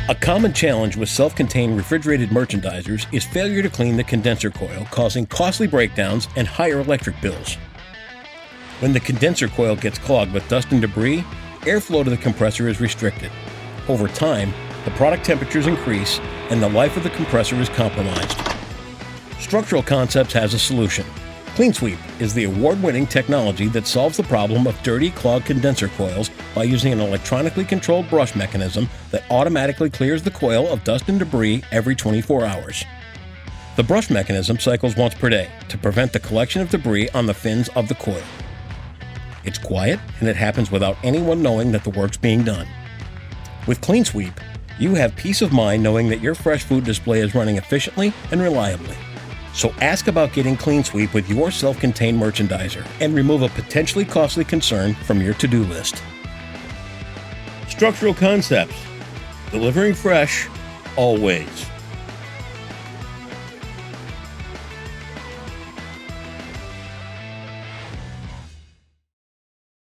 A common challenge with self-contained refrigerated merchandisers is failure to clean the condenser coil, causing costly breakdowns and higher electric bills. When the condenser coil gets clogged with dust and debris, airflow to the compressor is restricted. Over time, the product temperatures increase and the life of the compressor is compromised. Structural Concepts has a solution. CleanSweep is the award-winning technology that solves the problem of dirty, clogged condenser coils by using an electronically controlled brush mechanism that automatically clears the coil of dust and debris every 24 hours. The brush mechanism cycles once per day to prevent the collection of debris on the fins of the coil. It's quiet, and it happens without anyone knowing that the work's being done. With CleanSweep, you have peace of mind knowing that your fresh food display is running efficiently and reliably. So ask about getting CleanSweep with your self-contained merchandiser and remove a potentially costly concern from your to-do list. Structural Concepts. Delivering fresh, always.